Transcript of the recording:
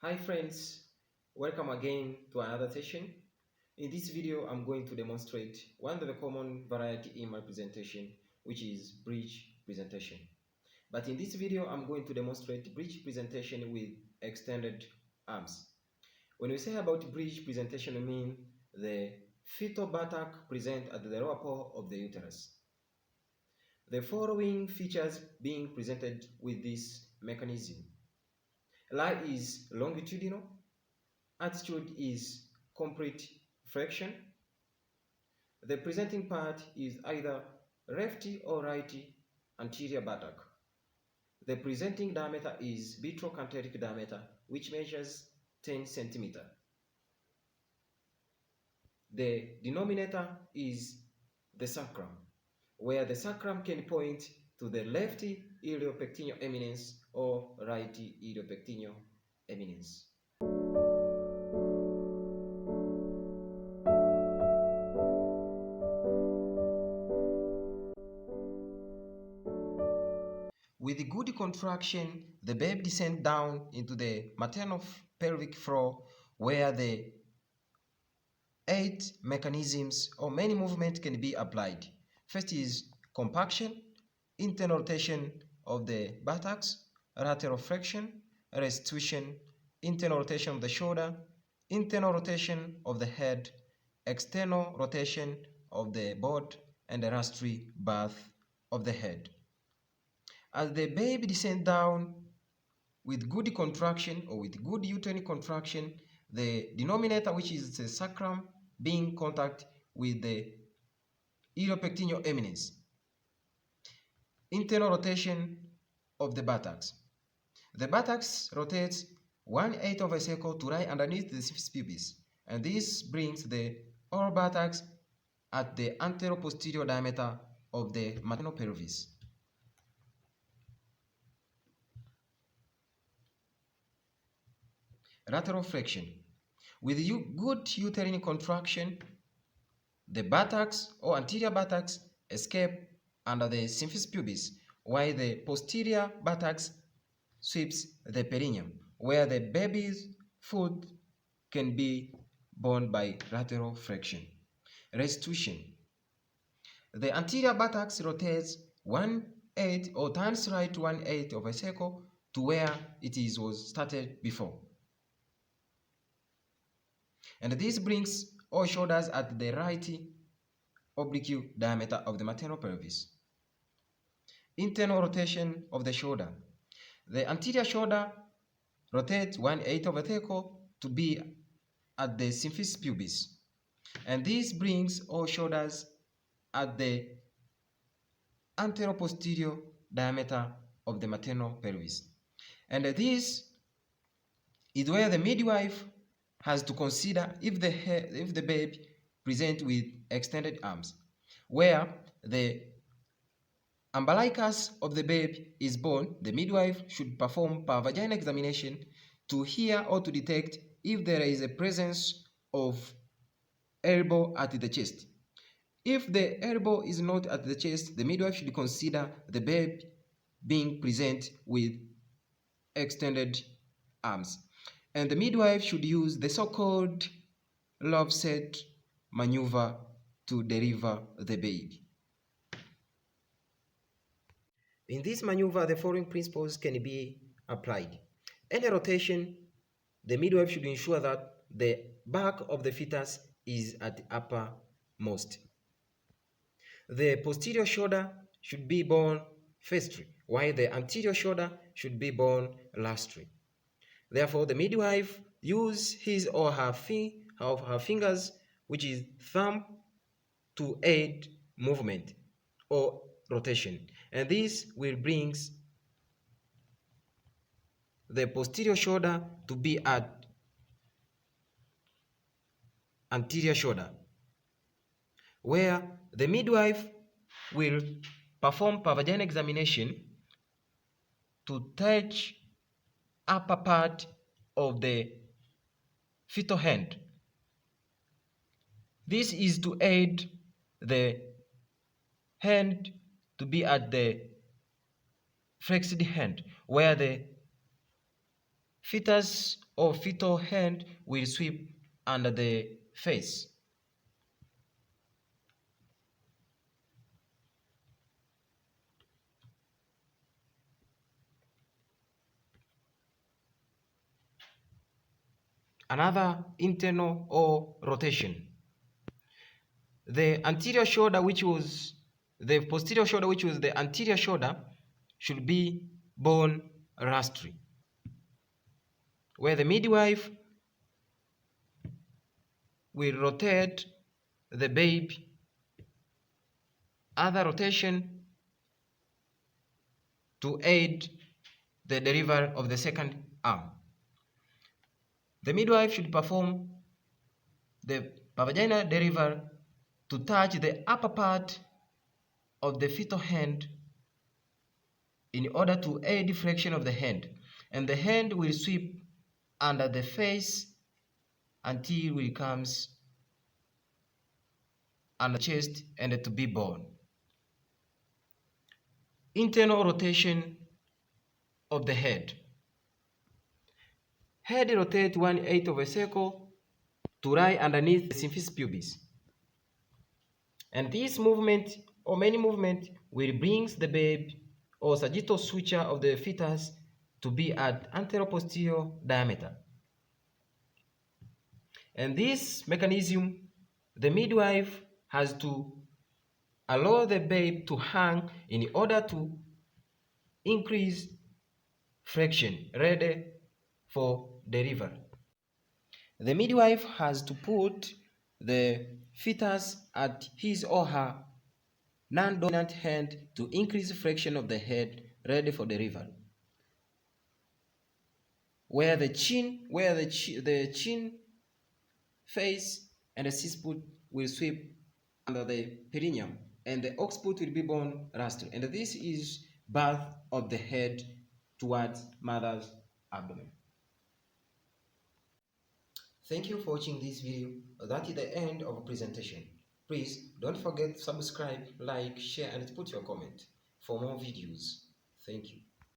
Hi friends, welcome again to another session. In this video, I'm going to demonstrate one of the common variety in my presentation, which is breech presentation. But in this video, I'm going to demonstrate breech presentation with extended arms. When we say about breech presentation, we mean the fetal buttock present at the lower pole of the uterus. The following features being presented with this mechanism. Lie is longitudinal, attitude is complete flexion. The presenting part is either lefty or righty anterior buttock. The presenting diameter is vitrocanteric diameter, which measures 10 cm. The denominator is the sacrum, where the sacrum can point to the lefty iliopectineal eminence or righty iliopectineal eminence. With good contraction, the baby descends down into the maternal pelvic floor where the 8 mechanisms or many movements can be applied. First is compaction, internal rotation of the buttocks, lateral flexion, restitution, internal rotation of the shoulder, internal rotation of the head, external rotation of the body, and the lastly, birth of the head. As the baby descends down with good contraction or with good uterine contraction, the denominator, which is the sacrum, being contact with the iliopectineal eminence. Internal rotation of the buttocks. The buttocks rotates 1/8 of a circle to lie underneath the symphysis pubis, and this brings the oral buttocks at the anteroposterior diameter of the maternal pelvis. Lateral flexion. With good uterine contraction, the buttocks or anterior buttocks escape under the symphysis pubis, while the posterior buttocks sweeps the perineum, where the baby's foot can be borne by lateral flexion. Restitution. The anterior buttocks rotates 1/8 or turns right 1/8 of a circle to where it was started before. And this brings all shoulders at the right oblique diameter of the maternal pelvis. Internal rotation of the shoulder. The anterior shoulder rotates 1/8 of a circle to be at the symphysis pubis. And this brings all shoulders at the anteroposterior diameter of the maternal pelvis. And this is where the midwife has to consider if the baby presents with extended arms, where the umbilicus of the baby is born. The midwife should perform vaginal examination to hear or to detect if there is a presence of elbow at the chest. If the elbow is not at the chest, the midwife should consider the baby being present with extended arms. And the midwife should use the so-called love set maneuver to deliver the baby. In this maneuver, the following principles can be applied. Any rotation, the midwife should ensure that the back of the fetus is at the uppermost. The posterior shoulder should be borne firstly, while the anterior shoulder should be borne lastly. Therefore, the midwife uses his or her fingers, which is thumb, to aid movement or rotation. And this will bring the posterior shoulder to be at anterior shoulder, where the midwife will perform vaginal examination to touch upper part of the fetal hand. This is to aid the hand to be at the flexed hand, where the fetus or fetal hand will sweep under the face. Another internal or rotation. The anterior shoulder, which was the posterior shoulder, which was the anterior shoulder, should be bone rastri, where the midwife will rotate the baby. Other rotation to aid the delivery of the second arm. The midwife should perform the vaginal delivery to touch the upper part of the fetal hand in order to aid flexion of the hand, and the hand will sweep under the face until it comes under the chest and to be born. Internal rotation of the head. Head rotate 1/8 of a circle to lie underneath the symphysis pubis. And this movement or many movement will bring the babe or sagittal suture of the fetus to be at anteroposterior diameter. And this mechanism, the midwife has to allow the babe to hang in order to increase flexion ready for delivery. The midwife has to put the fetus at his or her non-dominant hand to increase flexion of the head ready for delivery. Where the chin face and the cisput will sweep under the perineum, and the occiput will be bone rastri, and this is birth of the head towards mother's abdomen. Thank you for watching this video. That is the end of the presentation. Please don't forget to subscribe, like, share, and put your comment for more videos. Thank you.